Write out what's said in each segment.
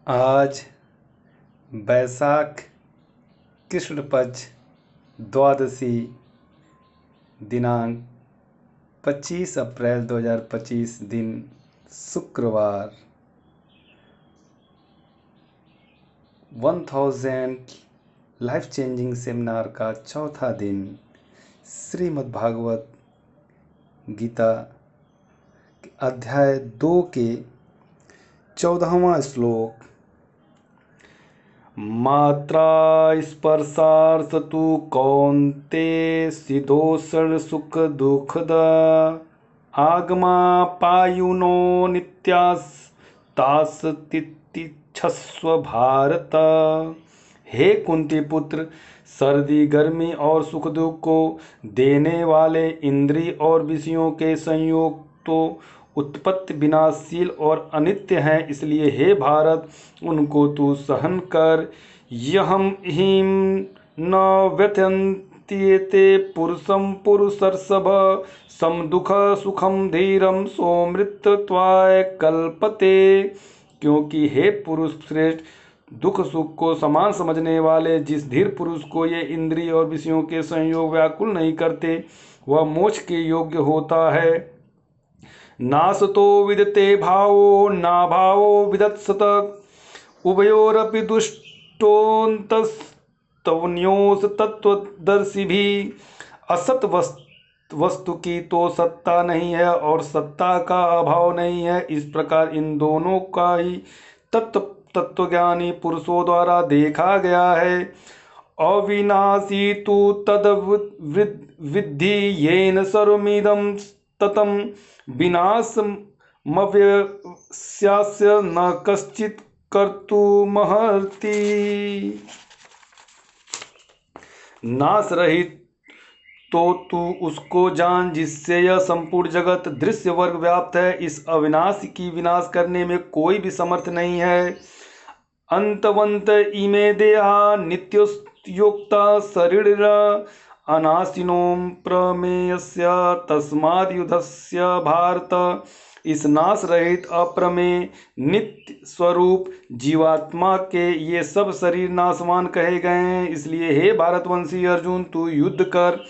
आज बैसाख कृष्ण पक्ष द्वादशी दिनांक 25 अप्रैल 2025 दिन शुक्रवार 1000 लाइफ चेंजिंग सेमिनार का चौथा दिन श्रीमद् भागवत गीता अध्याय 2 के 14वां श्लोक। मात्रा स्पर्शार्थ तु कौन्ते शीतोष्ण सुख दुःखद आगमा पायुनो नित्यास्तास तितिक्षस्व भारत। हे कुंती पुत्र, सर्दी गर्मी और सुख दुख को देने वाले इंद्रिय और विषयों के संयोग तो उत्पत्ति विनाशशील और अनित्य हैं, इसलिए हे भारत उनको तू सहन कर। यहम हिम न व्यथयन्त्येते पुरुषं पुरुषर्षभ सम दुख सुखम धीरम सोमृतत्वाय कल्पते। क्योंकि हे पुरुष श्रेष्ठ, दुख सुख को समान समझने वाले जिस धीर पुरुष को ये इंद्रिय और विषयों के संयोग व्याकुल नहीं करते, वह मोक्ष के योग्य होता है। नासतो विदते भावो ना भावो विदत्सत उभयोरपि दुष्टोऽन्तस्तवन्योस तत्त्वदर्शिभिः। असत वस्तु की तो सत्ता नहीं है और सत्ता का अभाव नहीं है। इस प्रकार इन दोनों का ही तत्वज्ञानी पुरुषों द्वारा देखा गया है। अविनाशी तु तद विद्धि येन सर्वमिदं ततं विनाशमव्यस्यास्य न कश्चित् कर्तुमर्हति। नाश रहित तो तू उसको जान जिससे यह संपूर्ण जगत दृश्य वर्ग व्याप्त है। इस अविनाशी की विनाश करने में कोई भी समर्थ नहीं है। अंतवंत इमे देहा नित्योक्ता शरीर अनाशिनो प्रमेयस्य तस्माद्युद्धस्य भारत। इस नाश रहित अप्रमेय नित्य स्वरूप जीवात्मा के ये सब शरीर नाशवान कहे गए हैं, इसलिए हे भारतवंशी अर्जुन तू युद्ध कर।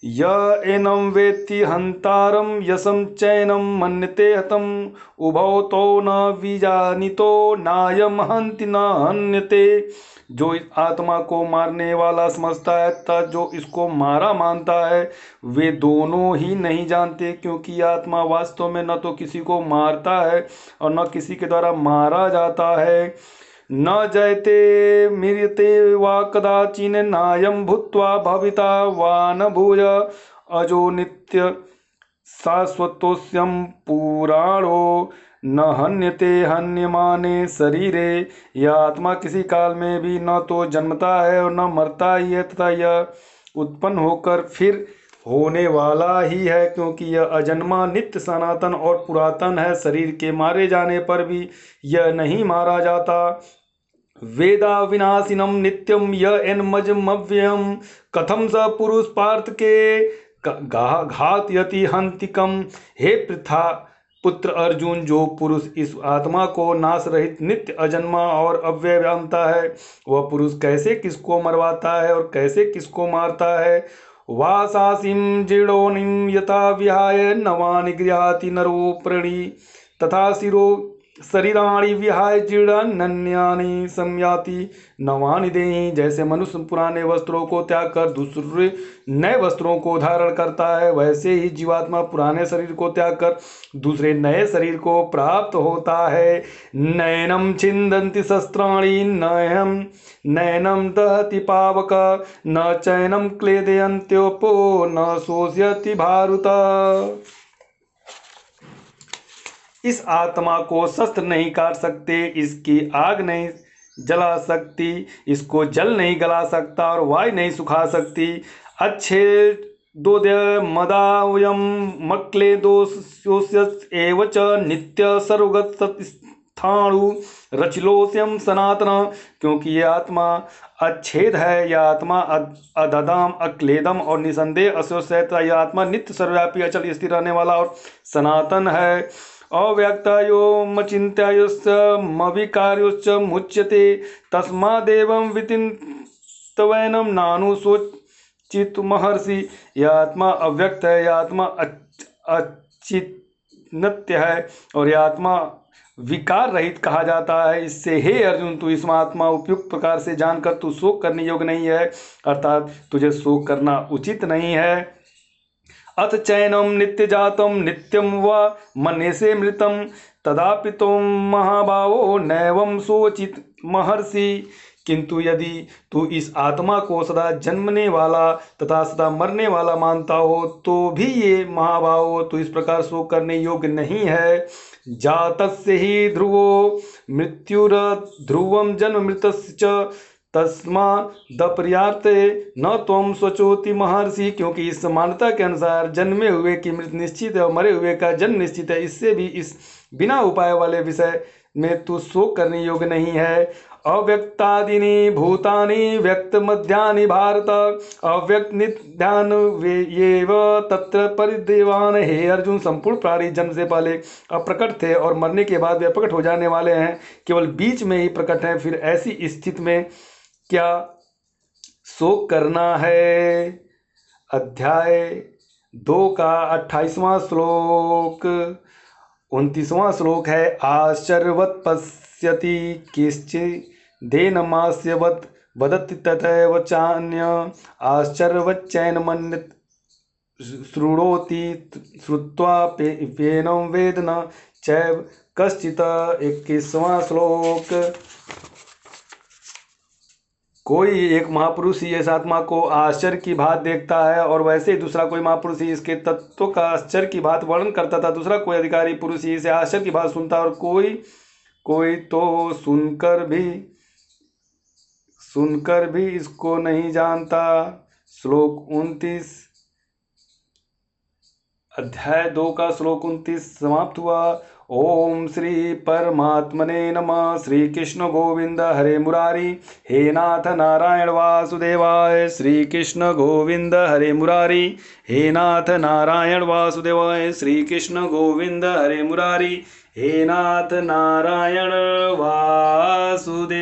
य एनं वेत्ति हंतारं यशं चैनं मन्यते हतम् उभौ तो न विजानीतो नायं हन्ति न हन्यते। जो इस आत्मा को मारने वाला समझता है तथा जो इसको मारा मानता है, वे दोनों ही नहीं जानते, क्योंकि आत्मा वास्तव में न तो किसी को मारता है और न किसी के द्वारा मारा जाता है। न जयते म्रियते वा कदाचिन नायं भूत्वा भविता वा न भूय अजो नित्य शाश्वतोऽस्यं पुराणो न हन्यते हन्यमाने शरीरे। यह आत्मा किसी काल में भी न तो जन्मता है और न मरता ही है, तथा यह उत्पन्न होकर फिर होने वाला ही है, क्योंकि यह अजन्मा नित्य सनातन और पुरातन है। शरीर के मारे जाने पर भी यह नहीं मारा जाता। वेदा विनाशिनम नित्यम य एनमजमव्ययम कथम स पुरुष पार्थ के घातयति हंतिकम। हे पृथा पुत्र अर्जुन, जो पुरुष इस आत्मा को नाश रहित नित्य अजन्मा और अव्यय जानता है, वह पुरुष कैसे किसको मरवाता है और कैसे किसको मारता है। वासासिम जीर्णोनिम यथा विहाय नवानि गृहाति नरो प्रणि तथा शिरो शरीराणि विहाय जीर्णान्यानि संयाति नवानि देहि। जैसे मनुष्य पुराने वस्त्रों को त्याग कर दूसरे नए वस्त्रों को धारण करता है, वैसे ही जीवात्मा पुराने शरीर को त्याग कर दूसरे नए शरीर को प्राप्त होता है। नैनम छिन्दन्ति शस्त्राणि नैनम दहति पावक न चैनम क्लेदयन्त्योपो न शोषयति भारत। इस आत्मा को शस्त्र नहीं काट सकते, इसकी आग नहीं जला सकती, इसको जल नहीं गला सकता और वायु नहीं सुखा सकती। अच्छे दोद्य मदावयम मक्ले दोषोष्यस एवच नित्य सर्वगत सत्स्थाणु रचिलोस्यम सनातन। क्योंकि यह आत्मा अच्छेद है, यह आत्मा अददाम अक्लेदम और निसंदेह अशोष है, यह आत्मा नित्य सर्वव्यापी अचल स्थिर रहने वाला और सनातन है। अव्यक्तायोमचिन्त्यायोश्च मविकार्योश्च मुच्यते तस्मादेवं विचिन्तवैनं नानुशोचितुमर्हसि। यह आत्मा अव्यक्त है, यह आत्मा अचिन्त्य है और यह आत्मा विकार रहित कहा जाता है। इससे हे अर्जुन, तू इस आत्मा उपयुक्त प्रकार से जानकर तू शोक करने योग्य नहीं है, अर्थात तुझे शोक करना उचित नहीं है। अथ चैनम नित्य जातम नित्यम व मन्यसे मृतम तदापि तुम महाभावो नैवं सोचित महर्षि। किंतु यदि तू इस आत्मा को सदा जन्मने वाला तथा सदा मरने वाला मानता हो तो भी ये महाभावो तू इस प्रकार शोक करने योग्य नहीं है। जातस्य ही ध्रुवो मृत्युर ध्रुवम जन्म मृतस्य च तस्मादपर्याप्ते न त्वं स्वचोति महर्षि। क्योंकि इस मान्यता के अनुसार जन्मे हुए की मृत्यु निश्चित है और मरे हुए का जन्म निश्चित है, इससे भी इस बिना उपाय वाले विषय में तू शोक करने योग्य नहीं है। अव्यक्तादीनि भूतानि व्यक्त मध्यानि भारत अव्यक्त निध्यान येव तत्र परिदेवान। हे अर्जुन, संपूर्ण प्राणी जन्म से पहले अप्रकट थे और मरने के बाद वे प्रकट हो जाने वाले हैं, केवल बीच में ही प्रकट हैं। फिर ऐसी स्थिति में क्या शोक करना है। अध्याय 2 का 28वां श्लोक। 29वां श्लोक है। आश्चर्यवत् पश्यति केश्चिदेनमास्यवत् वदति तथैव चान्य आश्चर्यवच्चैनमन्यत् शृणोति श्रुत्वा पेनं वेद न चैव कश्चित्। 21वां श्लोक। कोई एक महापुरुष ही इस आत्मा को आश्चर्य की बात देखता है और वैसे ही दूसरा कोई महापुरुष ही इसके तत्व का आश्चर्य की बात वर्णन करता था। दूसरा कोई अधिकारी पुरुष ही इसे आश्चर्य की बात सुनता और कोई तो सुनकर भी इसको नहीं जानता। श्लोक 29। अध्याय 2 का श्लोक 29 समाप्त हुआ। ओम श्री परमात्मने नमः। श्री कृष्ण गोविंद हरे मुरारी। हे नाथ नारायण वासुदेवाय। श्री कृष्ण गोविंद हरे मुरारी। हे नाथ नारायण वासुदेवाय। श्री कृष्ण गोविंद हरे मुरारी। हे नाथ नारायण वासुदेवाय।